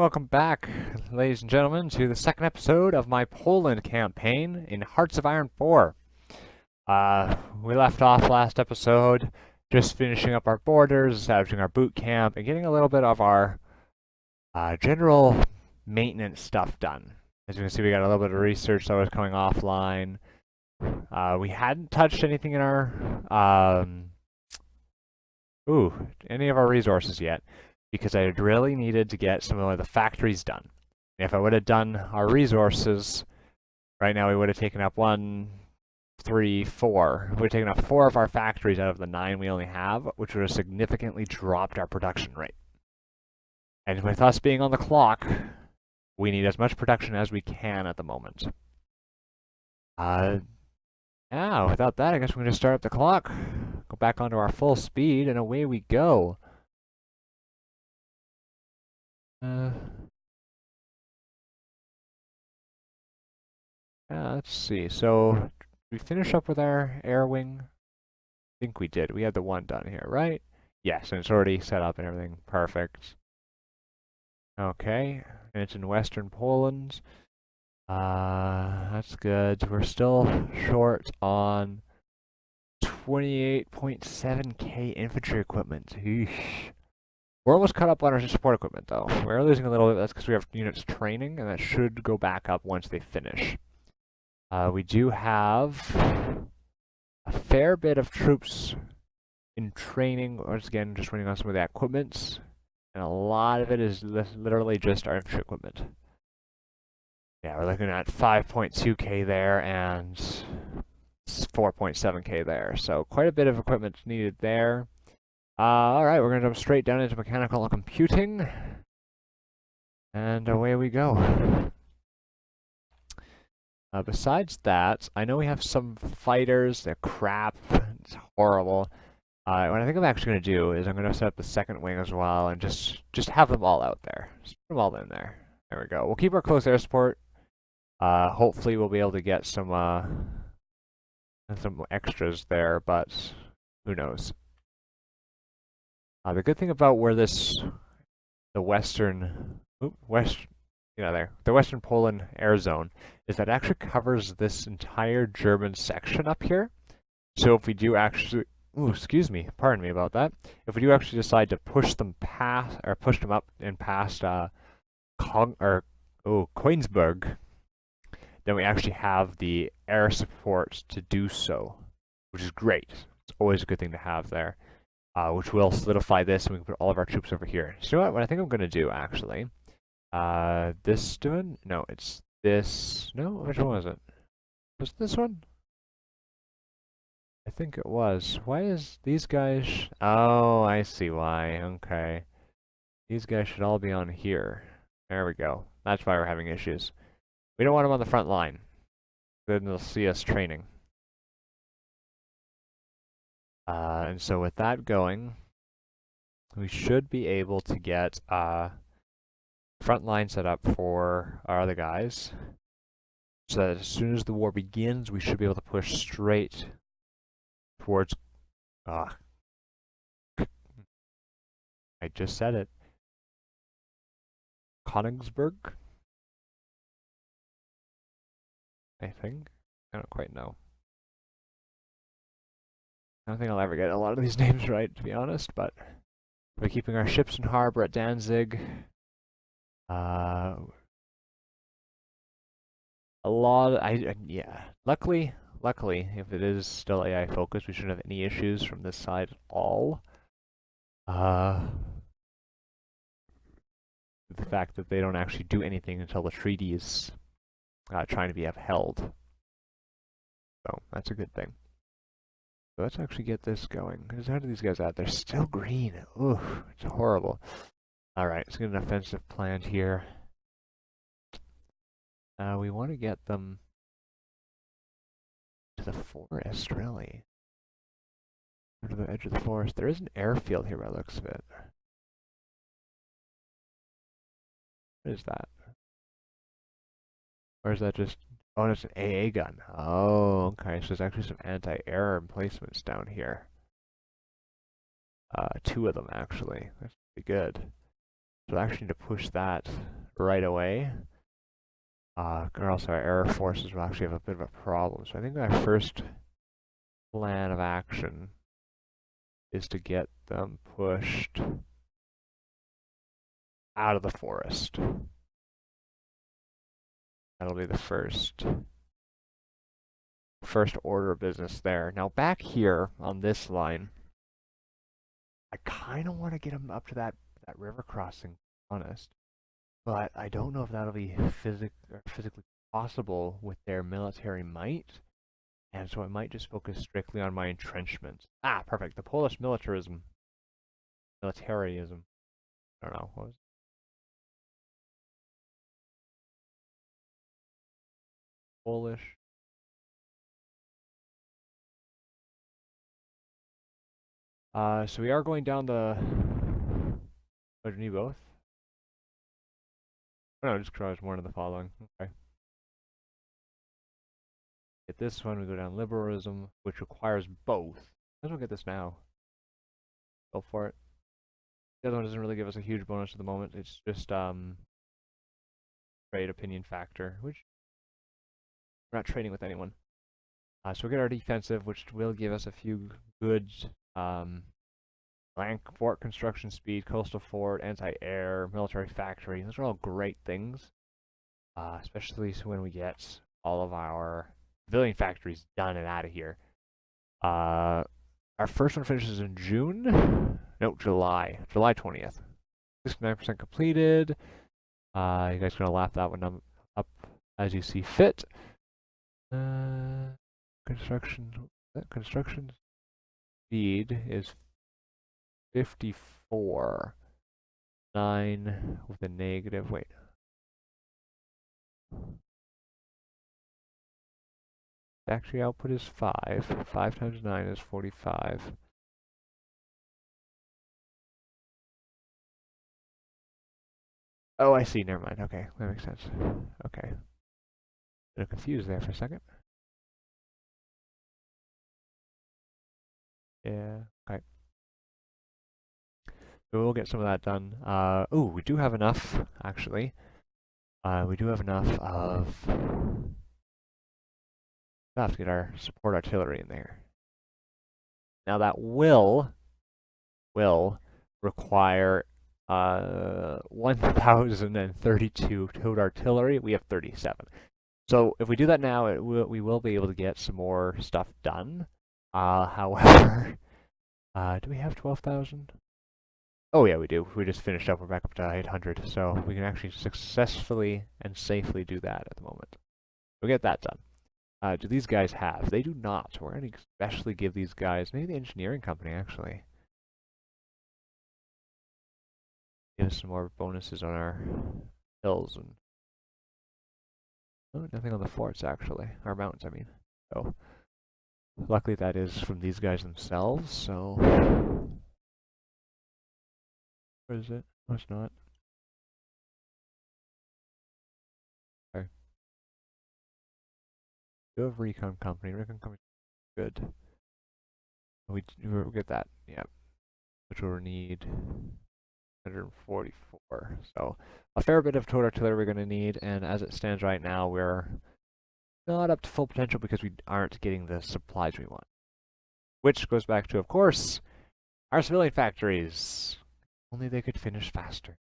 welcome back, ladies and gentlemen, to the second episode of my Poland campaign in Hearts of Iron 4. We left off last episode just finishing up our borders, establishing our boot camp, and getting a little bit of our general maintenance stuff done. As you can see, we got a little bit of research that was coming offline. We hadn't touched anything in our any of our resources yet, because I really needed to get some of the factories done. If I would have done our resources, right now we would have taken up 1, 3, 4. We would have taken up 4 of our factories out of the 9 we only have, which would have significantly dropped our production rate. And with us being on the clock, we need as much production as we can at the moment. Yeah, without that, I guess we're going to start up the clock, go back onto our full speed, and away we go. Yeah, let's see. So, did we finish up with our air wing? I think we did. We had the one done here, right? Yes, and it's already set up and everything. Perfect. Okay, and it's in Western Poland. That's good. We're still short on 28.7k infantry equipment. Eesh. We're almost caught up on our support equipment, though. We're losing a little bit. That's because we have units training, and that should go back up once they finish. We do have a fair bit of troops in training, once again, just running on some of the equipment, and a lot of it is literally just our infantry equipment. Yeah, we're looking at 5.2k there and 4.7k there, so quite a bit of equipment needed there. Alright, we're going to jump straight down into mechanical computing, and away we go. Besides that, I know we have some fighters. They're crap. It's horrible. What I think I'm actually going to do is I'm going to set up the second wing as well and just have them all out there. Just put them all in there. There we go. We'll keep our close air support. Hopefully we'll be able to get some extras there, but who knows. The good thing about where the Western Poland air zone is that it actually covers this entire German section up here. So if we do actually, pardon me about that. If we do actually decide to push them up and past Koenigsberg, then we actually have the air support to do so, which is great. It's always a good thing to have there, which will solidify this, and we can put all of our troops over here. So you know what I think I'm going to do, actually? This one? No, it's this. No, which one was it? Was it this one? I think it was. Why is these guys... Oh, I see why. Okay. These guys should all be on here. There we go. That's why we're having issues. We don't want them on the front line. Then they'll see us training. And so with that going, we should be able to get front line set up for our other guys, so that as soon as the war begins, we should be able to push straight towards I just said it. Koenigsberg? I think. I don't quite know. I don't think I'll ever get a lot of these names right, to be honest, but we're keeping our ships in harbor at Danzig. Luckily, if it is still AI focused, we shouldn't have any issues from this side at all. The fact that they don't actually do anything until the treaty is trying to be upheld. So, that's a good thing. So let's actually get this going. Because how do these guys at? They're still green. Ooh, it's horrible. Alright, let's get an offensive planned here. We want to get them to the forest, really. To the edge of the forest. There is an airfield here by the looks of it. What is that? Or is that just... Oh, it's an AA gun. Oh, okay. So there's actually some anti-air emplacements down here. 2 of them, actually. That's pretty good. So I actually need to push that right away. Or else our air forces will actually have a bit of a problem. So I think our first plan of action is to get them pushed out of the forest. That'll be the first order of business there. Now back here on this line, I kind of want to get them up to that river crossing, to be honest. But I don't know if that'll be physically possible with their military might. And so I might just focus strictly on my entrenchments. Ah, perfect. The Polish militarism. Militarism. I don't know. What was it? Polish. So we are going down the... Oh, do you need both? Oh, no, just because one of the following. Okay. Get this one, we go down liberalism, which requires both. Might as well get this now. Go for it. The other one doesn't really give us a huge bonus at the moment. It's just trade opinion factor, which we're not trading with anyone. So we'll get our defensive, which will give us a few good flank fort construction speed, coastal fort, anti-air, military factory. Those are all great things, especially when we get all of our civilian factories done and out of here. Our first one finishes in June. No, July 20th. 69% completed. You guys gonna lap that one up as you see fit. Construction speed is 54. 9 with a negative. Wait. Factory output is 5. 5 times 9 is 45. Oh, I see. Never mind. Okay, that makes sense. Okay. Bit confused there for a second. Yeah. Okay. So we'll get some of that done. Ooh, we do have enough, actually. We do have enough of stuff to get our support artillery in there. Now that will require 1,032 towed artillery. We have 37. So if we do that now, we will be able to get some more stuff done. However, do we have 12,000? Oh yeah, we do. We just finished up. We're back up to 800, so we can actually successfully and safely do that at the moment. We'll get that done. Do these guys have? They do not. We're going to especially give these guys, maybe the engineering company actually, give us some more bonuses on our hills and oh, nothing on the forts actually, our mountains I mean. So luckily that is from these guys themselves. So where is it? No, it's not. Okay. Do have recon company. Recon company is good. We'll get that. Yeah. Which we'll need 144. So a fair bit of towed artillery we're going to need, and as it stands right now, we're not up to full potential because we aren't getting the supplies we want. Which goes back to, of course, our civilian factories. Only they could finish faster.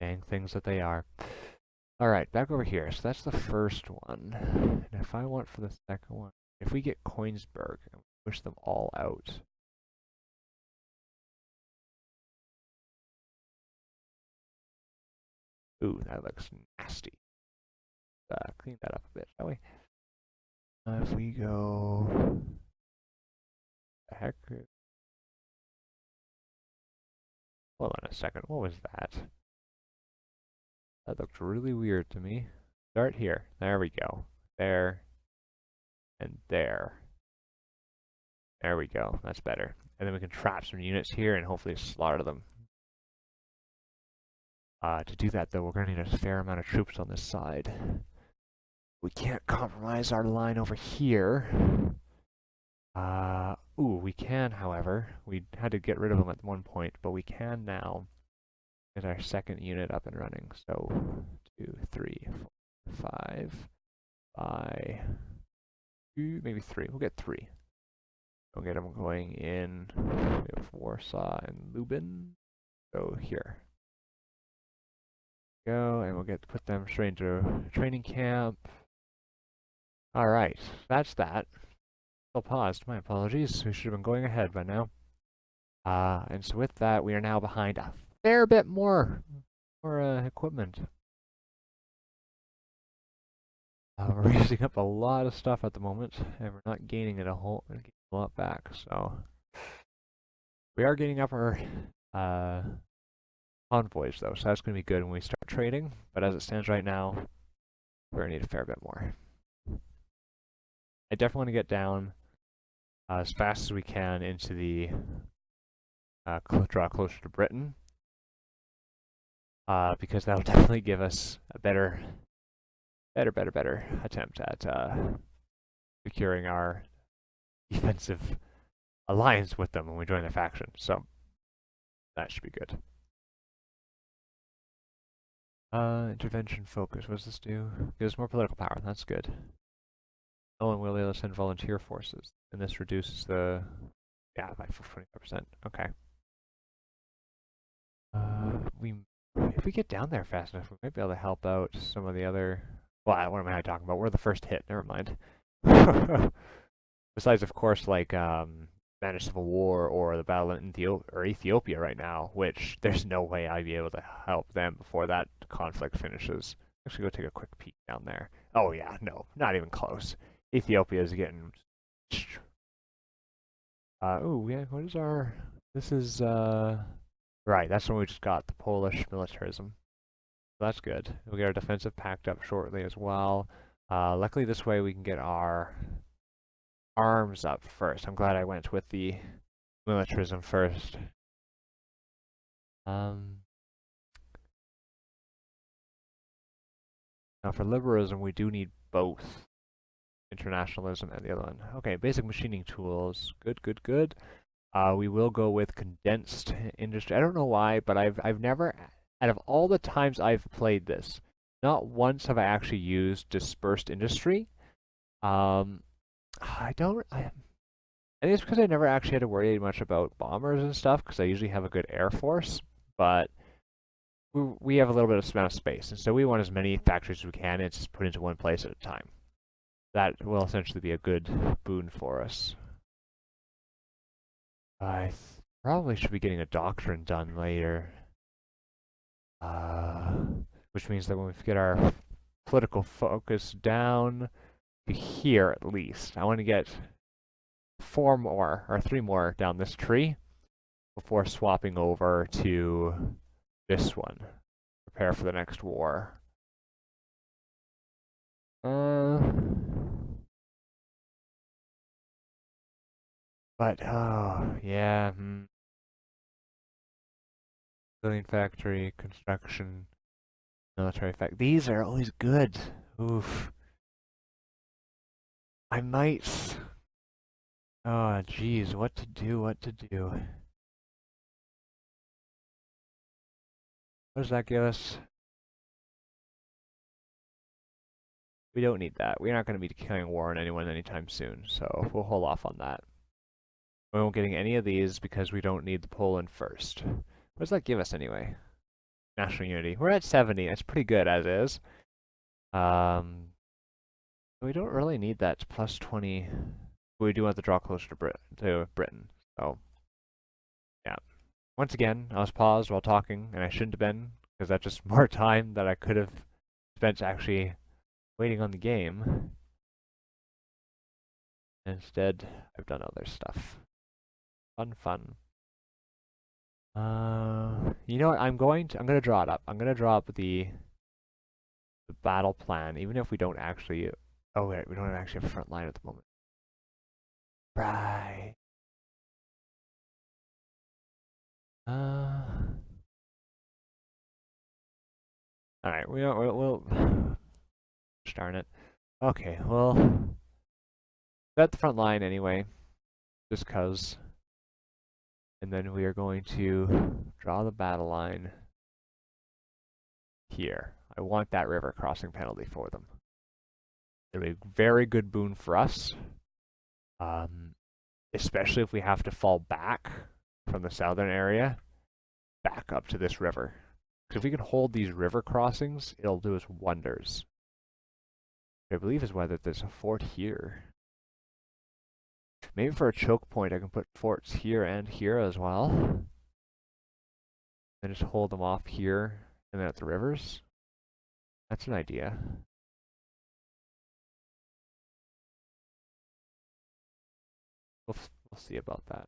Dang things that they are. Alright, back over here. So that's the first one. And if I want for the second one, if we get Koenigsberg and push them all out. Ooh, that looks nasty. Clean that up a bit, shall we? If we go... The heck? Hold on a second, what was that? That looked really weird to me. Start here. There we go. There. And there. There we go. That's better. And then we can trap some units here and hopefully slaughter them. To do that, though, we're going to need a fair amount of troops on this side. We can't compromise our line over here. Ooh, we can, however. We had to get rid of them at one point, but we can now. Get our second unit up and running. So 2, 3, 4, 5 by 2, maybe 3. We'll get 3. We'll get them going in. We have Warsaw and Lubin. So here. Go, and we'll put them straight into training camp. All right, that's that. Still paused. My apologies. We should have been going ahead by now. And so with that, we are now behind a fair bit more equipment. We're using up a lot of stuff at the moment, and we're not gaining it a lot back. So we are getting up our convoys though, so that's going to be good when we start trading. But as it stands right now, we're going to need a fair bit more. I definitely want to get down as fast as we can into the draw closer to Britain, because that'll definitely give us a better attempt at securing our defensive alliance with them when we join their faction. So that should be good. Intervention focus. What does this do? Gives us more political power. That's good. Oh, and we'll be able to send volunteer forces, and this reduces the by 25%. Okay. If we get down there fast enough, we might be able to help out some of the other. Well, what am I talking about? We're the first hit. Never mind. Besides, of course, like Spanish Civil War or the battle in Ethiopia right now, which there's no way I'd be able to help them before that conflict finishes. Actually, go take a quick peek down there. Oh yeah, no, not even close. Ethiopia is getting. Oh yeah, what is our? This is right. That's when we just got the Polish militarism. So that's good. We'll get our defensive packed up shortly as well. Luckily, this way we can get our arms up first. I'm glad I went with the militarism first. Now for liberalism, we do need both internationalism and the other one. Okay, basic machining tools. Good, good, good. We will go with condensed industry. I don't know why, but I've never, out of all the times I've played this, not once have I actually used dispersed industry. I think it's because I never actually had to worry much about bombers and stuff, because I usually have a good air force, but we have a little bit of amount of space, and so we want as many factories as we can and just put into one place at a time. That will essentially be a good boon for us. I probably should be getting a doctrine done later. Which means that when we get our political focus down to here at least, I want to get 4 more, or 3 more down this tree before swapping over to this one. Prepare for the next war. But, oh, yeah. Civilian factory, construction, military factory. These are always good. Oof. I might. Oh, geez, what to do, what to do. What does that give us? We don't need that. We're not going to be declaring war on anyone anytime soon, so we'll hold off on that. We won't getting any of these because we don't need the Poland first. What does that give us anyway? National unity. We're at 70. That's pretty good as is. We don't really need that plus 20. But we do want to draw closer to Britain. So, yeah. Once again, I was paused while talking, and I shouldn't have been, because that's just more time that I could have spent actually waiting on the game. Instead, I've done other stuff. Fun. You know what? I'm gonna draw it up. I'm gonna draw up the battle plan, even if we don't actually. Oh wait, we don't actually have a front line at the moment. Right. All right. We'll. Darn it. Okay. Well, at the front line anyway, just cause. And then we are going to draw the battle line here. I want that river crossing penalty for them. It'll be a very good boon for us, especially if we have to fall back from the southern area back up to this river. Because if we can hold these river crossings, it'll do us wonders. I believe is whether there's a fort here. Maybe for a choke point, I can put forts here and here as well. And just hold them off here and then at the rivers. That's an idea. We'll see about that.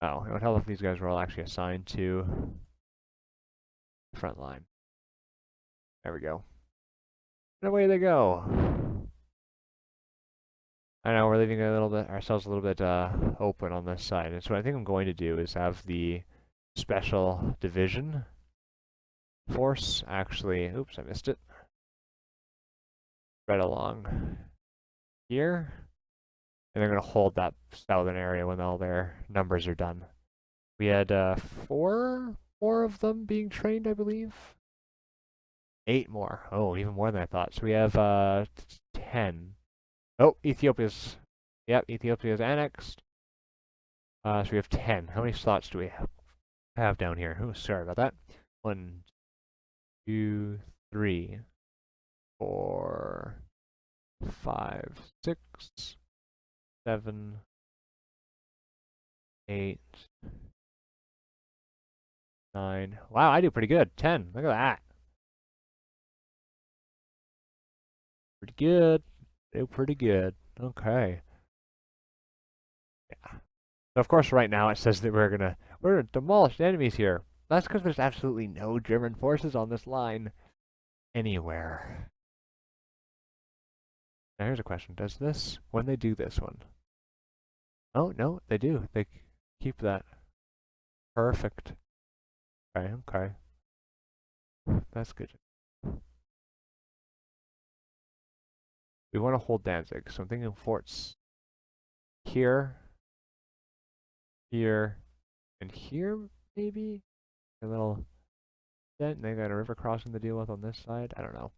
Oh, it would help if these guys were all actually assigned to the front line. There we go. And away they go. I know we're leaving ourselves a little bit open on this side. And so what I think I'm going to do is have the special division force actually, oops, I missed it. Right along here. And they're going to hold that southern area when all their numbers are done. We had 4 more of them being trained, I believe. 8 more. Oh, even more than I thought. So we have 10. Oh, Ethiopia's annexed. So we have 10. How many slots do we have down here? Oh, sorry about that. 1, 2, 3, 4, 5, 6, 7, 8, 9. Wow, I do pretty good. 10. Look at that. Pretty good. Do pretty good. Okay. Yeah. So of course right now it says that we're gonna demolish enemies here. That's because there's absolutely no German forces on this line anywhere. Now here's a question. Does this, when they do this one? Oh, no, they do. They keep that. Perfect. Okay, okay. That's good. We want to hold Danzig, so I'm thinking forts here, here, and here, maybe? A little dent, and they got a river crossing to deal with on this side. I don't know.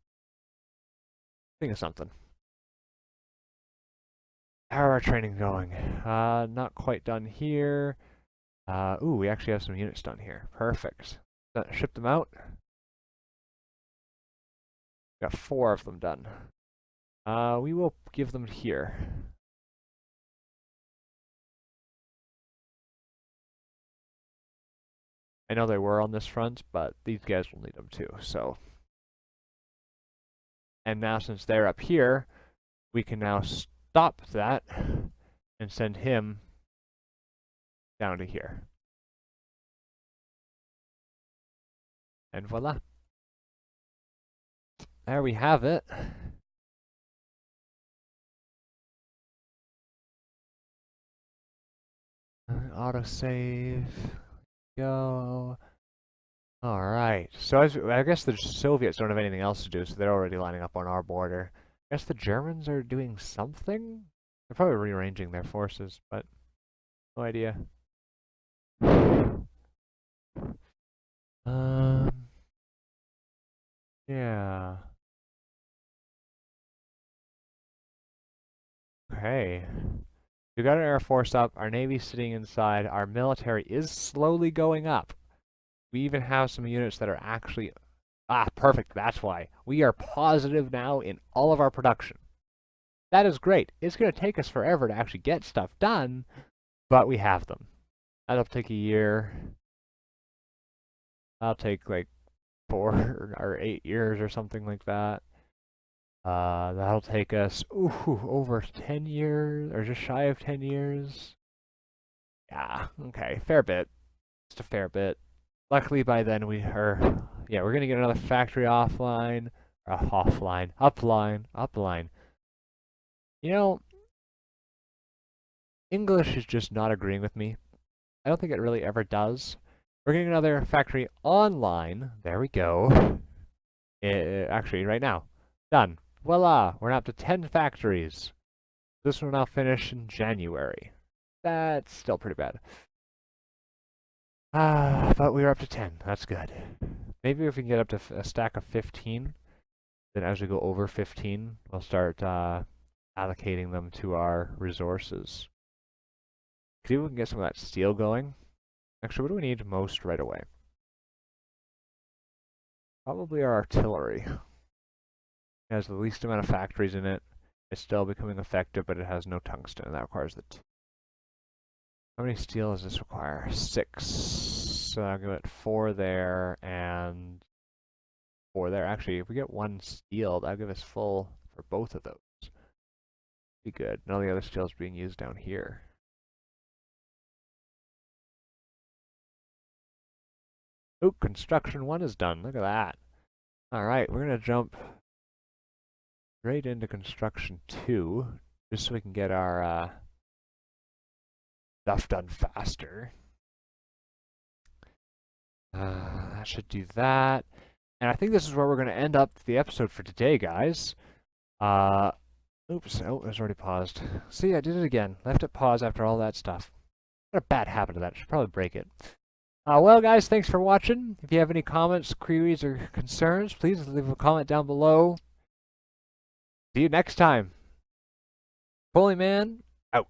Think of something. How are our training going? Not quite done here. Ooh, we actually have some units done here. Perfect. Ship them out. Got 4 of them done. We will give them here. I know they were on this front, but these guys will need them too, so. And now since they're up here, we can now stop that and send him down to here. And voila. There we have it. Autosave. Go. Alright. So I guess the Soviets don't have anything else to do, so they're already lining up on our border. I guess the Germans are doing something? They're probably rearranging their forces, but no idea. Yeah. Okay. We got our Air Force up, our Navy's sitting inside, our military is slowly going up. We even have some units that are actually... Ah, perfect, that's why. We are positive now in all of our production. That is great. It's going to take us forever to actually get stuff done, but we have them. That'll take a year. That'll take like 4 or 8 years or something like that. That'll take us over 10 years, or just shy of 10 years. Yeah, okay, fair bit. Just a fair bit. Luckily by then we're gonna get another factory upline. You know, English is just not agreeing with me. I don't think it really ever does. We're getting another factory online. There we go. Actually, right now. Done. Voila! We're up to 10 factories. This one will now finish in January. That's still pretty bad. But we were up to 10. That's good. Maybe if we can get up to a stack of 15, then as we go over 15, we'll start allocating them to our resources. See if we can get some of that steel going. Actually, what do we need most right away? Probably our artillery. It has the least amount of factories in it. It's still becoming effective, but it has no tungsten, and that requires the How many steel does this require? 6. So I'll give it 4 there, and 4 there. Actually, if we get 1 steel, that'll give us full for both of those. Be good. None of the other steel is being used down here. Oh, construction 1 is done. Look at that. Alright, we're going to jump right into construction 2, just so we can get our stuff done faster. That should do that. And I think this is where we're going to end up the episode for today, guys. Oops, oh, it was already paused. See, I did it again. Left it paused after all that stuff. What a bad habit of that. Should probably break it. Well, guys, thanks for watching. If you have any comments, queries, or concerns, please leave a comment down below. See you next time. NepoleoNMan, out.